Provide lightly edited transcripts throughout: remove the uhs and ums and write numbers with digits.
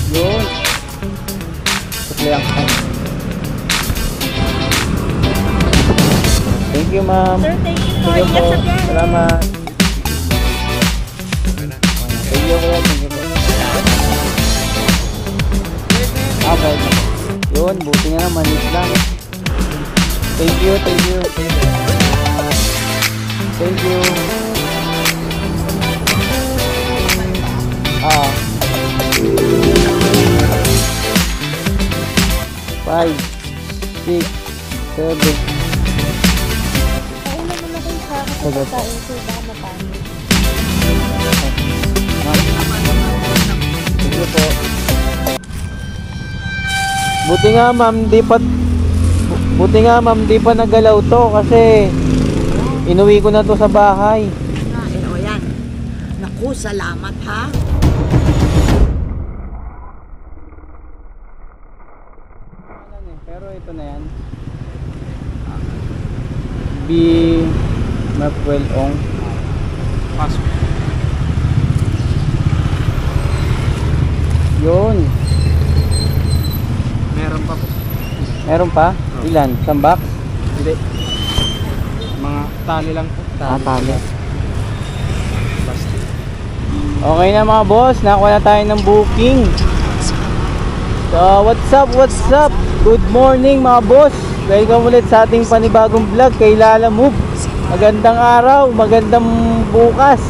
Yun. Supplihan ko. Thank you, ma'am. Sir, thank you po. Sige po. Ingat sa biyahe. Salamat. Thank you, kuya. Thank you po. Okay. Yun, buti nga naman. Manit lang. Thank you, thank you. Thank you. 5, 6, 7. Kain naman ako yung kakapagkain ko. Baka mapangit. Thank you po. Buti nga ma'am, di pa nagalaw to kasi inuwi ko na to sa bahay. O yan. Naku, salamat ha. Pero ito na yan. B. Mapwell Ong. Pasok. Yun. Meron pa po. Meron pa? Ilan? Isang box? Hindi. Mga tali lang po. Tali. Plastic. Okay na mga boss, nakuha na tayo ng booking. So, what's up? Good morning mga boss. Welcome ulit sa ating panibagong vlog kay Lala Move. Magandang araw, magandang bukas.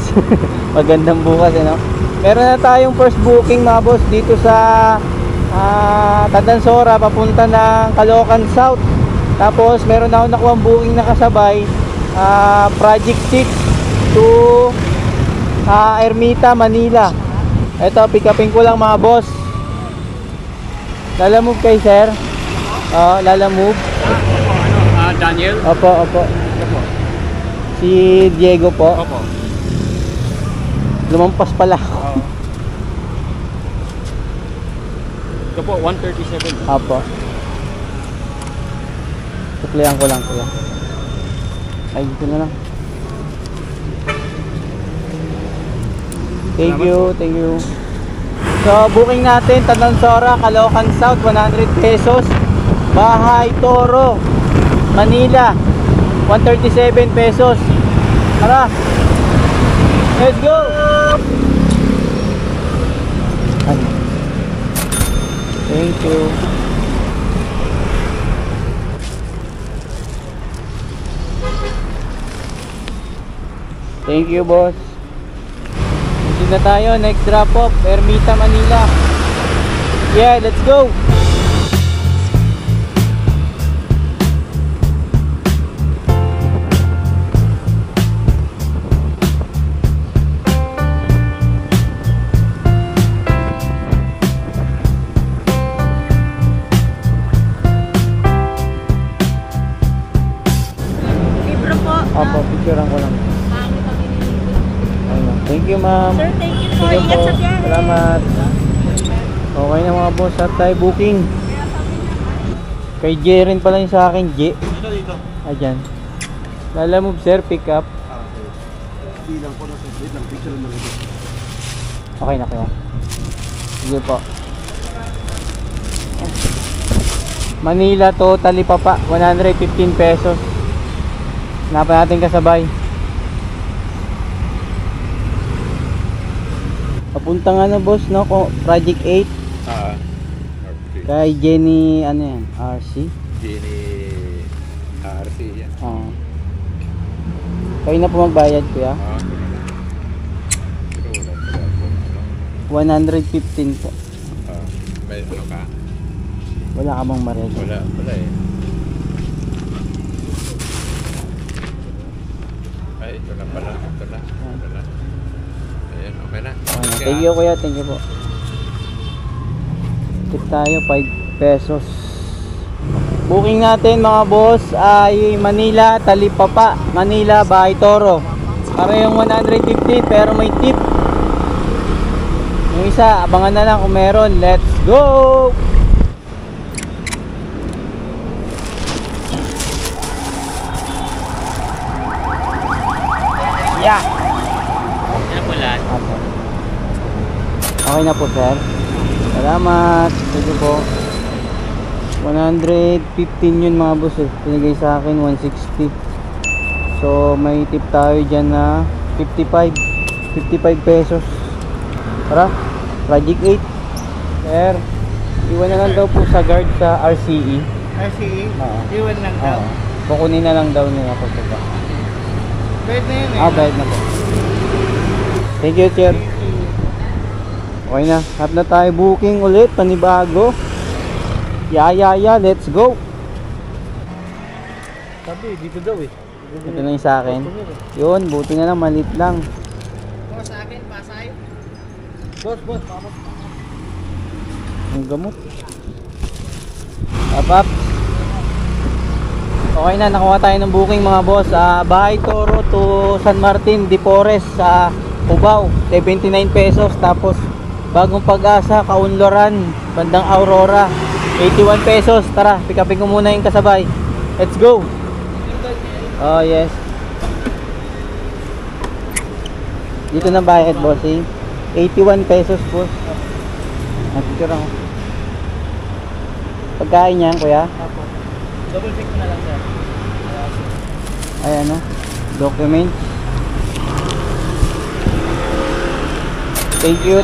Magandang bukas, no? Meron na tayong first booking mga boss dito sa Tadansora papunta ng Caloocan South. Tapos meron na ako nakuha booking na kasabay, Project 6 to Ermita, Manila. Ito, pick upin ko lang mga boss. Lala Move kay sir. Lala Move. Daniel? Opo. Si Diego po. Opo. Lumampas pala ako. Ito po, 137. Opo. Supplihan ko lang kuya. Ay, dito na lang. Thank you. So, booking natin, Tadansora, Caloocan South, 100 pesos. Bahay Toro, Manila, 137 pesos. Tara, let's go! Thank you. Thank you, boss. Dito na tayo, next drop off, Ermita, Manila. Yeah, let's go. Libro po. Opo, picturean ko lang. Pangit ang inilibot. Ayun. Thank you, ma'am. Sir, thank you po. Sige Ingat po. sa biyahe. Salamat. Okay na mga boss, at tayo booking. Kay J rin pala yung sa akin, J. Dito. Ayan. Lala Move sir, pick up. Bilang po na sa wait lang, picture lang ito. Okay na kaya. Sige po. Manila to Talipapa, 115 pesos. Hanapan natin kasabay. Papunta nga na boss, no? Project 8. Kay Jenny, ano yan? RC? Jenny RC yan. Oo. Kayo na po magbayad kuya? 115 po. May ano ka? Wala ka bang marelo? Wala eh. Ay, ito na pala. Ito na. Ayan, okay na. Thank you kuya, thank you po. Tip tayo, 5 pesos. Booking natin mga boss ay Manila, Talipapa, Manila, Bahay Toro. Parehong 150 pero may tip. Yung isa, abangan na lang kung meron. Let's go! Yeah! Yan po lahat. Okay na po sir. Salamat. Sige po. 115 yun mga boss eh. Pinigay sa akin 160. So may tip tayo dyan na 55 pesos. Tara, Project 8. Sir, iwan na lang daw po sa guard sa RCE. RCE? Oo. Iwan lang daw. Oo. Kukunin na lang daw nila pagkaka. Bayad na yun eh. Bayad na po. Thank you, sir. Okay na, hap na tayo booking ulit, panibago. Let's go. Sabi, dito daw eh. Ito na yung sa akin. Yun, buti na lang, malit lang. Boss, sa akin, Pasay. Boss, tapos. Ang gamot. Up. Okay na, nakuha tayo ng booking mga boss. Bahay Toro to San Martin de Porres sa Cubao, 79 pesos. Tapos Bagong Pag-asa, Kaunloran, bandang Aurora, 81 pesos. Tara, pick upin ko muna yung kasabay. Let's go. Oh yes. Dito na bayad bossing. 81 pesos boss. Picture ako. Pagkain yan kuya. Double check mo na lang sir. Ay ano, document. Thank you.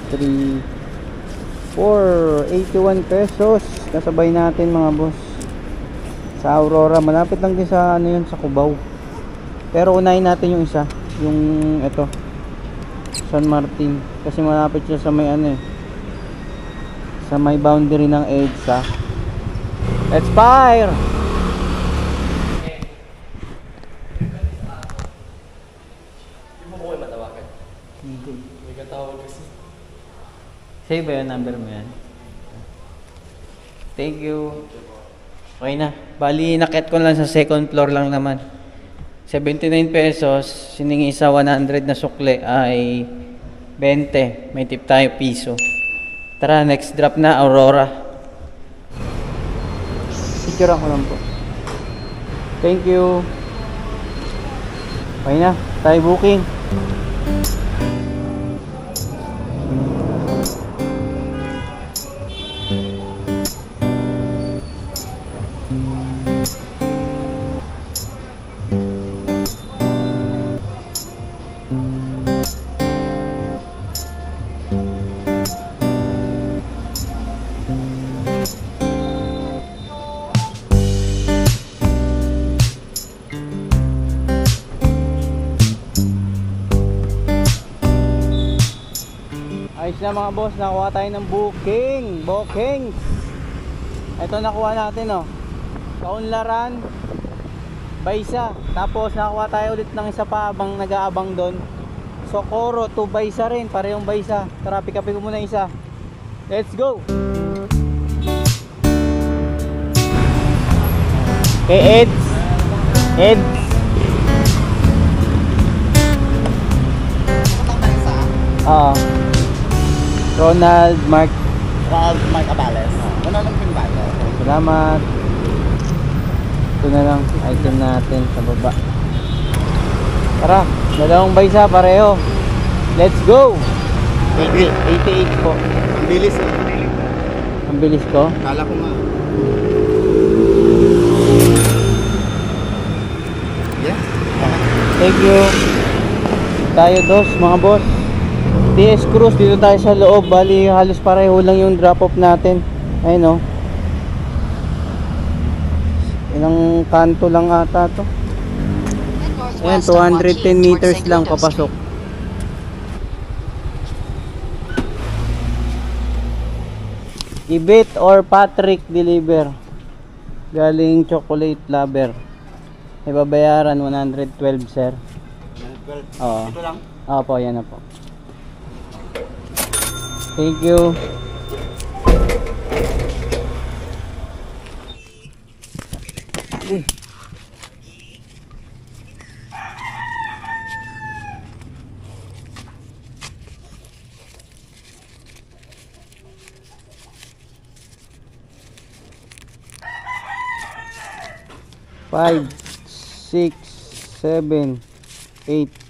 3, 4, 81 pesos. Kasabay natin mga boss. Sa Aurora, malapit lang din sa ano yun, sa Cubao. Pero unahin natin yung isa, yung ito, San Martin, kasi malapit siya sa may ano eh, sa may boundary ng EDSA. Let's fire! Save ba yung number mo yan? Thank you. Okay na. Bali, nakit ko lang sa second floor lang naman. 79 pesos, siningi sa 100 na sukle ay 20. May tip tayo piso. Tara, next drop na, Aurora. Picturean ko lang po. Thank you. Okay na, tayo booking. Ayos na mga boss, nakuha tayo ng bookings. Ito nakuha natin oh, Kaunlaran, Baysa. Tapos nakuha tayo ulit ng isa pa habang nag-aabang doon, Socorro to Baysa rin, parehong Baysa. Tara, pick upin ko muna isa. Let's go. Kay Eds. Oo. Ronald Mark Abales. Ano lang pinbago? Salamat. Ito na lang item natin sa baba. Tara, dalawang Baysa pareho. Let's go. 88 po. Ang bilis eh. Ang bilis ko. Kala ko nga. Yeah. Thank you. Tayo dos mga boss. TS Cruz, dito tayo sa loob. Bali halos pareho lang yung drop off natin. Ayun o. Ilang kanto lang ata to. Ayan, 210 meters lang papasok. Ibit or Patrick deliver. Galing Chocolate Lover. May babayaran 112 sir. 112. Oo. Ito lang. Opo, yan na po. Thank you. Five, 6, 7, 8.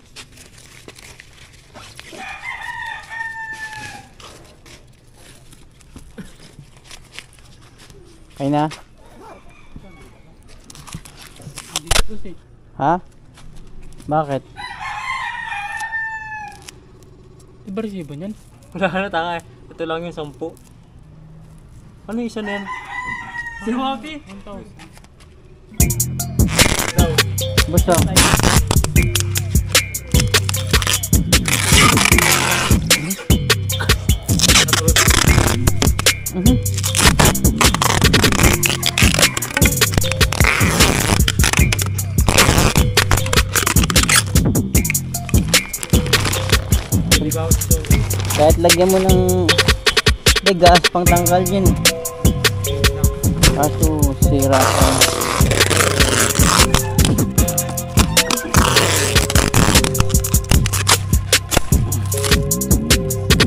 Okay na? Ha? Bakit? Iba resibo niyan? Wala na tanga eh. Ito lang yung 10. Ano yung isa na yan? Si Wapi? 1,000. Basta. Kahit lagyan mo ng gas pang tanggal yun. Kaso sira ka.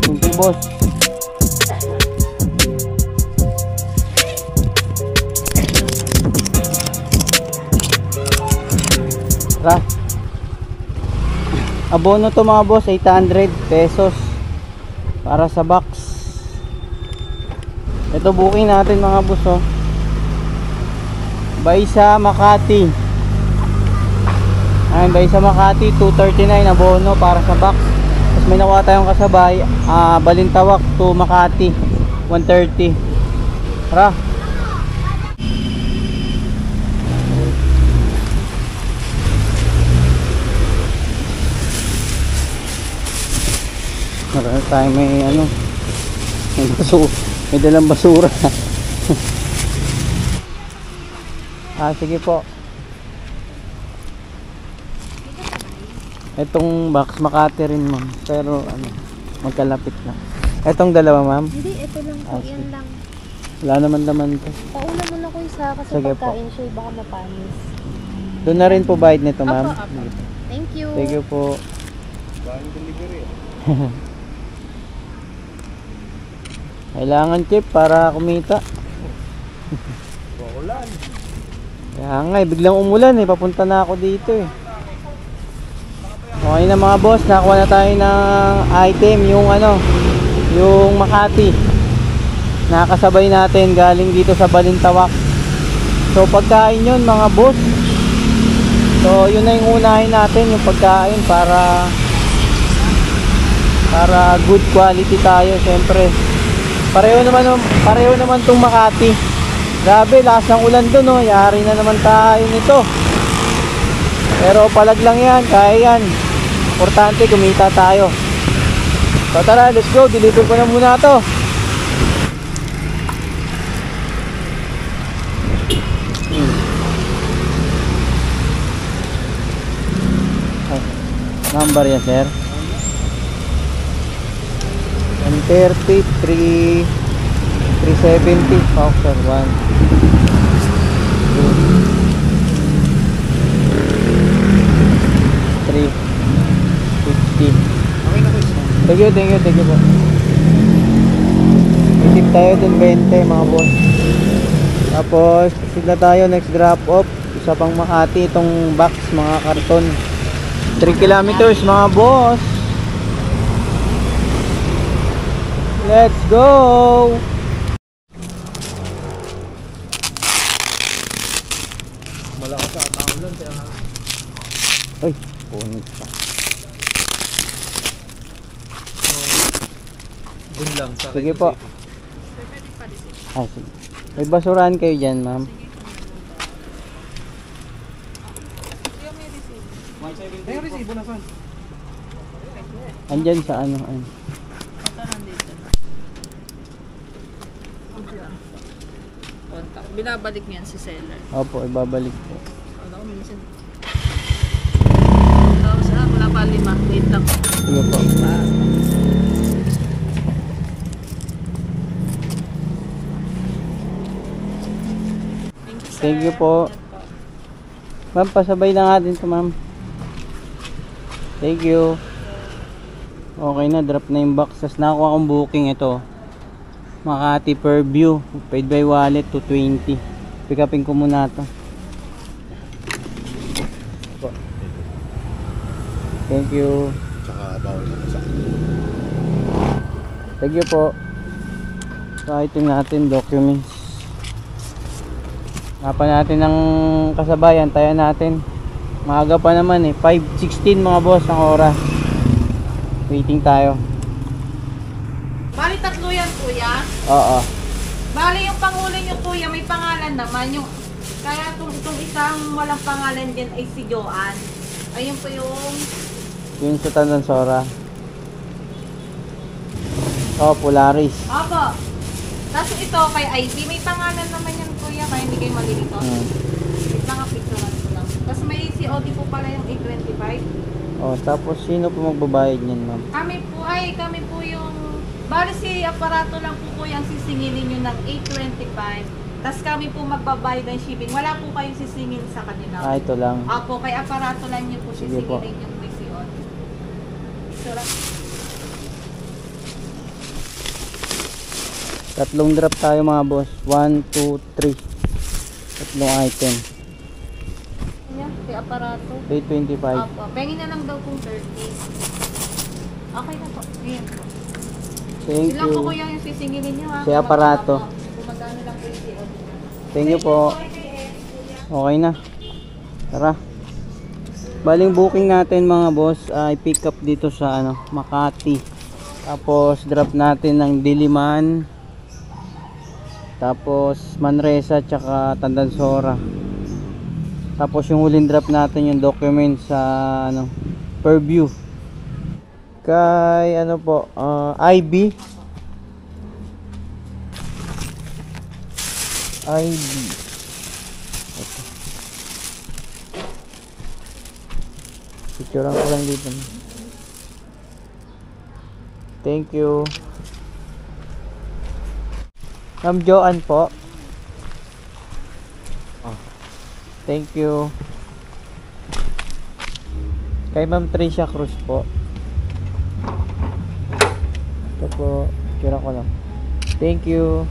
Thank you, boss. Tara. Abono to mga boss, 800 pesos para sa box. Ito booking natin mga boss, oh. Baysa Makati. Ayun, Baysa Makati 239 abono para sa box. Tapos may nakuha tayong kasabay, Balintawak to Makati 130. Tara. Marami tayong may ano, may dalang basura. Sige po. Itong box Makati rin ma'am, pero ano, magkalapit lang. Itong dalawa ma'am. Hindi, ito lang po. Sige. Yan lang. Wala naman laman to. Pauna mo na ko isa kasi Sige po. pagkain siya baka mapanis. Doon na rin po bayad nito ma'am. Apo. Thank you. Thank you po. Kailangan chip para kumita. Kaya nga biglang umulan papunta na ako dito Okay na mga boss, nakuha na tayo ng item, yung ano, yung Makati. Nakasabay natin galing dito sa Balintawak. So pagkain yun mga boss. So yun na yung unahin natin, yung pagkain para good quality tayo syempre. Pareho naman tong Makati. Grabe, lakas ng ulan dun, oh. Yari na naman tayo nito. Pero palag lang yan, kaya yan. Importante, kumita tayo. So tara, let's go. Deliver ko na muna to. Number yan, sir. 133 370 Foxer 1 2 3 50. Thank you po. Isip tayo dun 20 mga boss. Tapos isip na tayo next drop off. Isa pang Makati itong box mga karton. 3 kilometers mga boss. Let's go! Malakas sa ataulan kaya nga. Ay, punit pa. Dun lang sa Sige po. Sige. May basurahan kayo dyan, ma'am. May resibo na saan? Andyan sa ano. Binabalik niyan si seller. Opo, ibabalik po. Ano ko minsan. Tapos wala pa 5. Wait lang. Sige po. Thank you po. Ma'am, pasabay na natin ito, ma'am. Thank you. Okay na, drop na yung box. Tapos nakakuha kong booking ito. Makati per view. Paid by wallet 220. Pick upin ko muna ito. Thank you. Tsaka bawal na sa Thank you po. So item natin, documents. Hanapan natin ng kasabayan, tayo natin. Maaga pa naman eh, 5:16 mga boss ang oras. Waiting tayo. Bali, tatlo yan, kuya. Oo. Bali, yung panghuli nyo, kuya, may pangalan naman. Kaya itong isang walang pangalan din ay si Joanne. Ayun po yung... Yun sa Tandansora. Oh, Polaris. Opo. Tapos ito kay Ivy, may pangalan naman yan, kuya, kaya hindi kayo malilito. Wait lang, picturean ko lang. Tapos may COD po pala yung 825. Oh, tapos sino po magbabayad niyan, ma'am? Kami po yung... Bali si aparato lang po kuya ang sisingilin nyo ng 825. Tapos kami po magbabayad ng shipping. Wala po kayong sisingin sa kanila. Ah, ito lang. Opo, kay aparato lang nyo po Sige po. sisingilin yung PCO. Picture. Tatlong drop tayo mga boss. 1, 2, 3. Tatlong item. Ayan, kay aparato. 825. Opo, pengin na lang daw kung 30. Okay na po. Ayan po. Thank Silang po you. kuya yung sisingilin nyo ha. Si aparato. Kung magkano lang po yung COD. Thank you po. Okay na. Tara. Baling booking natin mga boss ay pick up dito sa Makati. Tapos drop natin ng Diliman. Tapos Manresa tsaka Tandansora. Tapos yung huling drop natin yung document sa Purview. Kay IB. Picturean ko lang dito. Thank you. Ma'am Joanne po. Oh. Thank you. Kay Ma'am Tricia Cruz po. Ito po. Picturean ko lang. Thank you.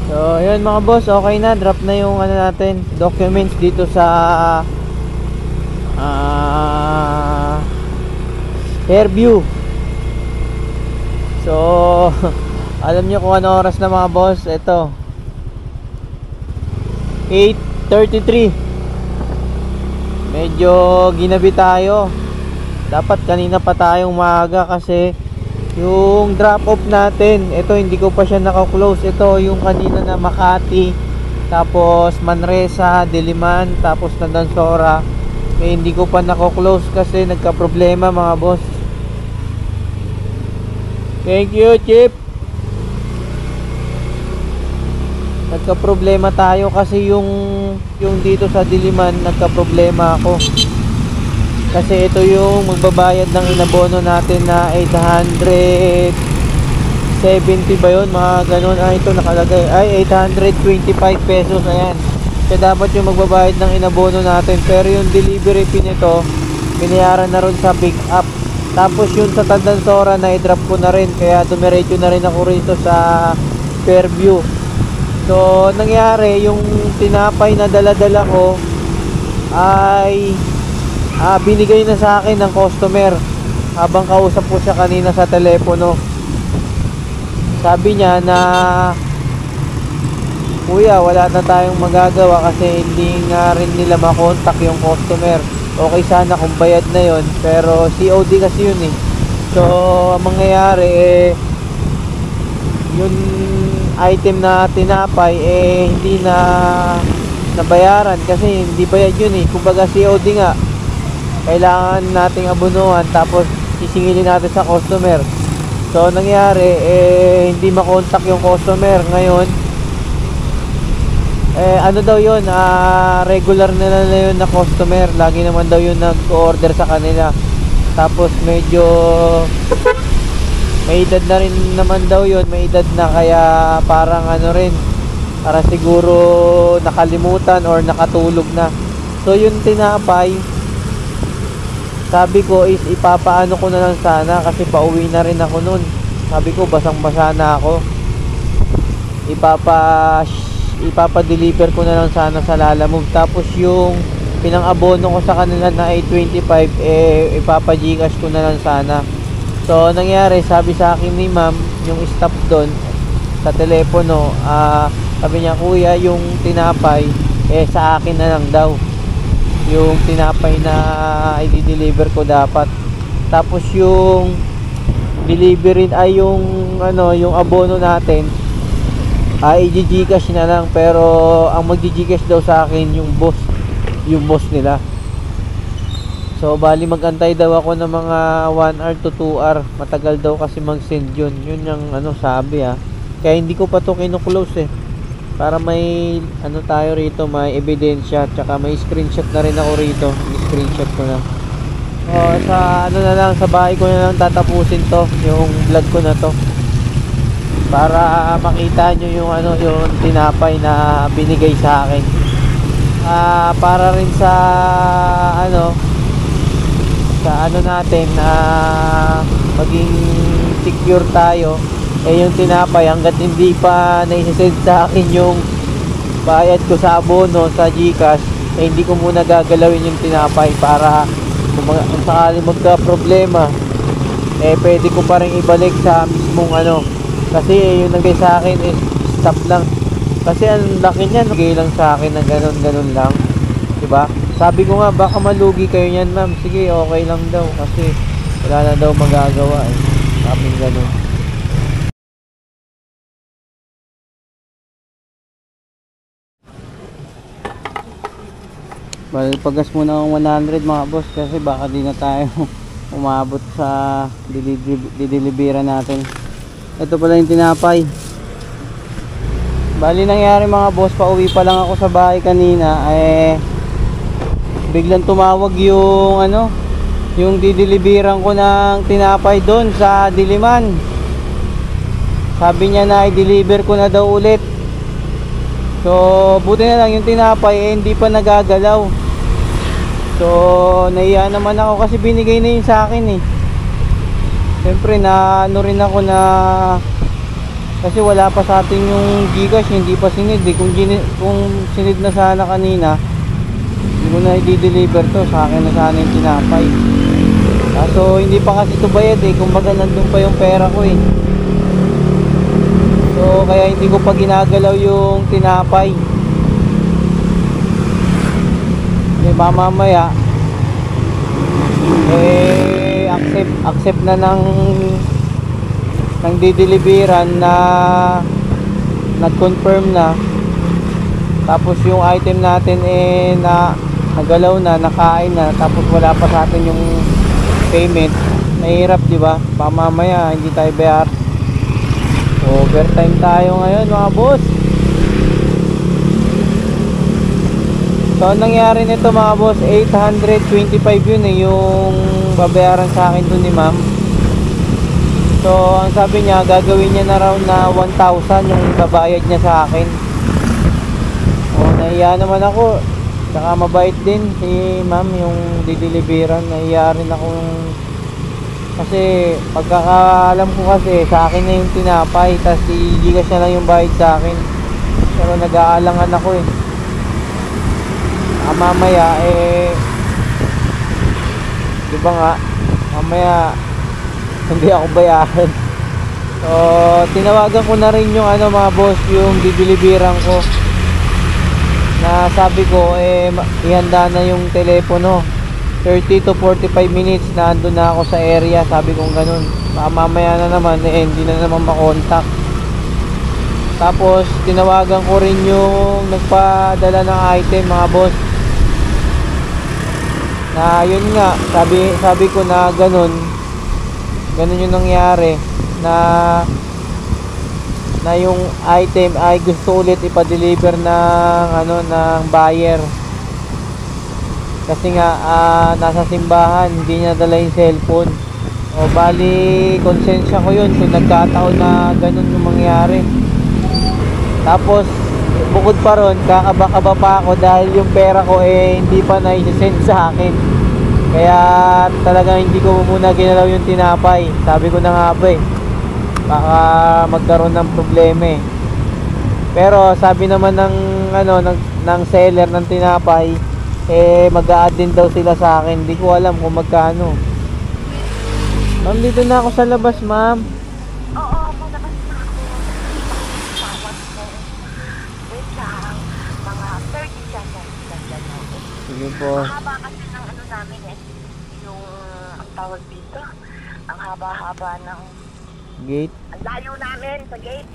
So, yun mga boss, okay na. Drop na yung natin, documents dito sa Fairview. So, alam nyo kung ano oras na mga boss. Ito 8:33. Medyo ginabi tayo. Dapat kanina pa tayong maaga kasi yung drop off natin, ito hindi ko pa siya naka-close. Ito yung kanina na Makati, tapos Manresa, Diliman, tapos Tandansora. Hindi ko pa naka-close kasi nagka-problema mga boss. Thank you, Chip. Nagka-problema tayo kasi yung dito sa Diliman, nagka-problema ako. Kasi ito yung magbabayad ng inabono natin na 870 ba yun? Mga ganun. Ito nakalagay. Ay, 825 pesos. Ayan. Kaya dapat yung magbabayad ng inabono natin. Pero yung delivery fee nito, binayaran na rin sa pick up. Tapos yun sa Tandansora na i-drop ko na rin. Kaya dumiretso na rin ako rito sa Fairview. So, nangyari, yung tinapay na dala-dala ko ay binigay na sa akin ng customer habang kausap ko siya kanina sa telepono. Sabi niya na, kuya, wala na tayong magagawa kasi hindi nga rin nila makontak yung customer. Okay sana kung bayad na yon, pero COD kasi yun eh. So ang mangyayari yung item na tinapay hindi na nabayaran kasi hindi bayad yun eh. Kumbaga COD nga, kailangan nating abunuhan tapos sisingilin natin sa customer. So nangyari hindi makontak yung customer ngayon. Ano daw yun, regular na yun na customer, lagi naman daw yun nag-order sa kanila. Tapos medyo may edad na rin naman daw yun, may edad na, kaya parang rin, para siguro nakalimutan or nakatulog na. So yung tinapay, sabi ko is ipapaano ko na lang sana kasi pauwi na rin ako nun. Sabi ko basang basa na ako, ipapa-deliver ko na lang sana sa Lalamove. Tapos yung pinang-abono ko sa kanila na 825 ipapa-Gcash ko na lang sana. So nangyari, sabi sa akin ni ma'am, yung staff doon sa telepono, Sabi niya, kuya, yung tinapay sa akin na lang daw, yung tinapay na i-deliver ko dapat. Tapos yung delivery ay yung yung abono natin ay i-Gcash na lang, pero ang mag-Gcash daw sa akin yung boss nila. So bali magantay daw ako ng mga 1 hour to 2 hour. Matagal daw kasi mag-send yun yung sabi kaya hindi ko pa to kinu-close para may tayo rito, may ebidensya, tsaka may screenshot na rin ako rito. I-screenshot ko na. Sa na lang, sa bahay ko na lang tatapusin to, yung vlog ko na to, para makita nyo yung tinapay na binigay sa akin. Para rin sa natin na maging secure tayo, yung tinapay hanggat hindi pa naisisend sa akin yung bayad ko sa abono sa Gcash, hindi ko muna gagalawin yung tinapay, para kung sakali magka problema pwede ko pa rin ibalik sa mismong kasi yung nagay sa akin is stop lang, kasi ang laki niyan, nagay lang sa akin ng ganun lang, diba? Sabi ko nga, baka malugi kayo niyan, ma'am. Sige, okay lang daw, kasi wala na daw magagawa sabi ganun. Pagas muna ng 100 mga boss, kasi baka di na tayo umabot sa dideliveran natin. Ito pala yung tinapay. Bali nangyari mga boss, pauwi pa lang ako sa bahay kanina, biglang tumawag yung dideliveran ko ng tinapay doon sa Diliman. Sabi niya na i-deliver ko na daw ulit. So buti na lang yung tinapay hindi pa nagagalaw. So naiya naman ako, kasi binigay na yun sa akin Siyempre na rin ako na, kasi wala pa sa atin yung Gcash, hindi pa sinid kung sinid na sana kanina, hindi ko na i-deliver to, sa akin na sana yung tinapay. So hindi pa kasi ito bayad kumbaga nandun pa yung pera ko So kaya hindi ko pa ginagalaw yung tinapay. Mamaya accept na ng dideliveran na nag-confirm na, tapos yung item natin na nagalaw na, nakain na, tapos wala pa sa atin yung payment. Mahirap, diba? Mamaya hindi tayo bayar. Overtime tayo ngayon mga boss. So nangyari nito mga boss, 825 yun yung babayaran sa akin dun ni ma'am. So ang sabi niya, gagawin niya na raw na 1,000 yung babayad niya sa akin. Nahiya naman ako, saka mabait din si ma'am yung dideliveran. Nahiya rin ako, kasi pagkakaalam ko kasi sa akin na yung tinapay, tapos i-Gcash na lang yung bayad sa akin. Pero nag-aalangan ako mamaya diba nga, mamaya hindi ako bayaran. So tinawagan ko na rin yung mga boss, yung dideliveran ko, na sabi ko ihanda na yung telepono, 30 to 45 minutes na andun na ako sa area. Sabi kong ganun, mamaya na naman hindi na naman makontak. Tapos tinawagan ko rin yung nagpadala ng item mga boss, na yun nga, sabi ko na ganun yung nangyari, na yung item ay gusto ulit ipa-deliver ng buyer, kasi nga nasa simbahan, hindi niya dala yung cellphone. Bali konsensya ko yun kung nagkataon na ganun yung mangyari. Tapos bukod pa ron, kakaba-kaba pa ako dahil yung pera ko hindi pa na-send sa akin. Kaya talagang hindi ko muna ginalaw yung tinapay. Sabi ko na nga ba baka magkaroon ng problema Pero sabi naman ng seller ng tinapay, mag-a-add din daw sila sa akin. Hindi ko alam kung magkano. Ma'am, dito na ako sa labas, ma'am. Oo, palabas na ako. Tawag ko. Sige po. Mahaba kasi ng ano namin eh. Yung, ang tawag dito, ang haba-haba ng, Gate. ang layo namin sa gate.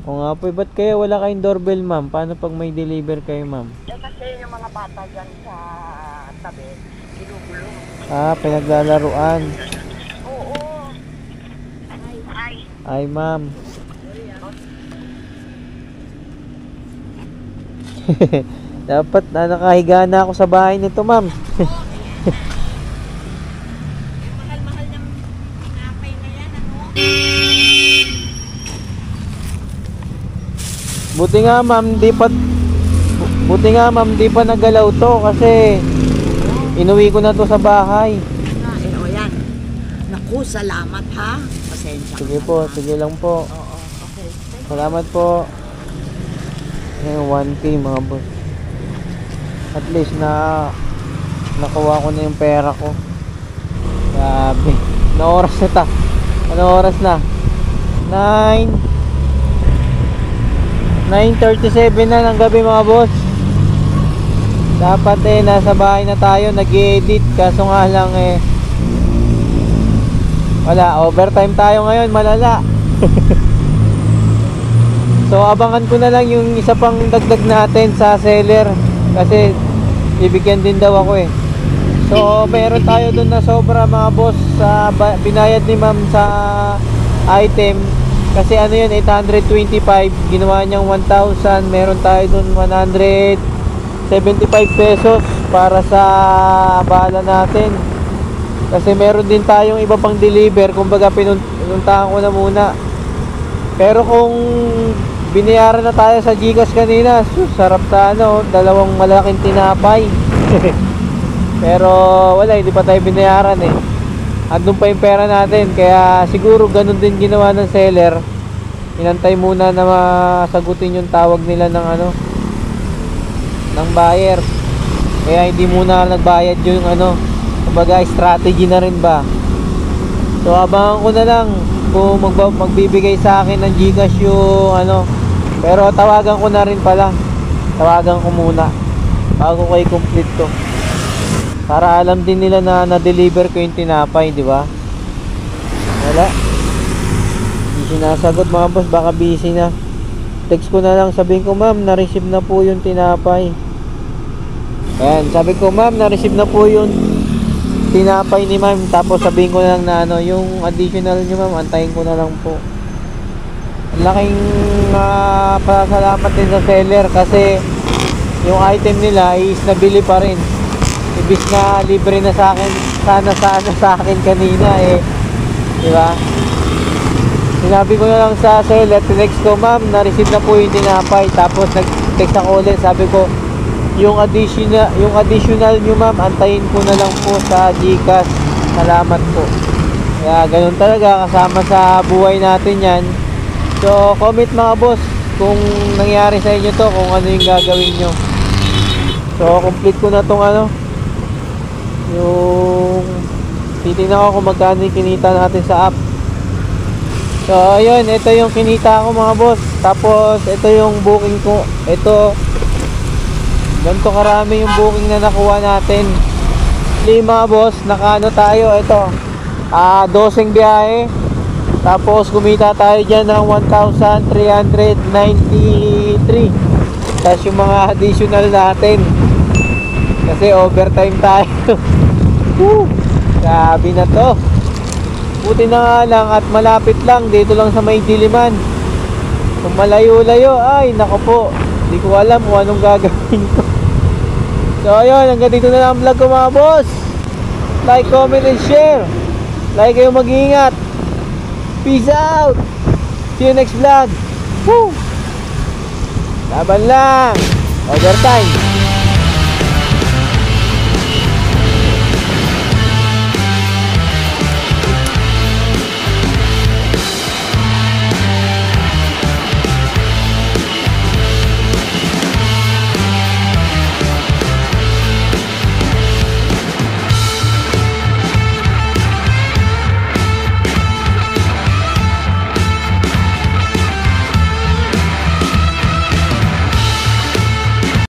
O nga po, ba't kaya wala kayong doorbell, ma'am? Paano pag may deliver kayo, ma'am? Eh kasi yung mga bata dyan sa tabi, ginugulo. Ah, pinaglalaruan. Oo. Ay. Ay, ma'am. Dapat na nakahiga na ako sa bahay nito, ma'am. Mahal-mahal ng tinapay na yan, ano? Buti nga, ma'am, di pa nagalaw to kasi inuwi ko na to sa bahay. O yan. Naku, salamat ha. Pasensya ka Sige po, na. sige lang po. Oo, okay. Salamat po. Ayan, 1K mga boss. At least nakuha ko na yung pera ko. Grabe. Ano oras na ta? Ano oras na? 9:37 na ng gabi mga boss. Dapat nasa bahay na tayo nag-edit, kaso nga lang wala, overtime tayo ngayon, malala. So abangan ko na lang yung isa pang dagdag natin sa seller kasi bibigyan din daw ako eh. So meron tayo dun na sobra mga boss sa binayad ni ma'am sa item kasi ano yun, 825, ginawa niyang 1,000. Meron tayo dun 175 pesos para sa bala natin kasi meron din tayong iba pang deliver, kumbaga pinuntahan ko na muna. Pero kung binayaran na tayo sa Gcash kanina, sarap sa dalawang malaking tinapay. Pero wala, hindi pa tayo binayaran eh. Andun pa yung pera natin, kaya siguro ganun din ginawa ng seller. Inantay muna na masagutin yung tawag nila ng ng buyer. Kaya hindi muna nagbayad yung kumbaga strategy na rin ba. So abangan ko na lang kung magbibigay sa akin ng Gcash yung pero tawagan ko na rin pala, tawagan ko muna bago ko i-complete to para alam din nila na na-deliver ko yung tinapay, di ba? Wala, hindi sinasagot mga boss, baka busy na. Text ko na lang, sabihin ko ma'am na-receive na po yung tinapay. Ayan, sabi ko ma'am na-receive na po yung tinapay ni ma'am, tapos sabihin ko na lang na yung additional nyo ma'am, antayin ko na lang po. Ang laking pasalamat din sa seller kasi yung item nila is nabili pa rin, ibis na libre na sa akin, sana sa akin kanina di ba? Sinabi ko na lang sa seller, tinext ko ma'am na-receive na po yung tinapay, tapos nag-text ako ulit, sabi ko yung additional nyo ma'am, antayin ko na lang po sa Gcash. Salamat po. Kaya ganun talaga, kasama sa buhay natin yan. So comment mga boss kung nangyari sa inyo to, kung ano yung gagawin nyo. So complete ko na tong yung titignan ko kung magkano yung kinita natin sa app. So ayun, ito yung kinita ko mga boss. Tapos ito yung booking ko. Ito, ganito karami yung booking na nakuha natin. Mga boss, nakaano tayo, ito 12 biyahe. Tapos kumita tayo dyan ng 1,393. Tapos yung mga additional natin kasi overtime tayo. Grabe na to. Buti na nga lang at malapit lang, dito lang sa May Diliman. Kung malayo-layo, ay nako po, hindi ko alam kung anong gagawin ko. So ayun, hanggang dito na lang ang vlog ko mga boss. Like, comment, and share. Like kayo, mag-iingat. Peace out. See you next vlog. Woo! Laban lang. Overtime.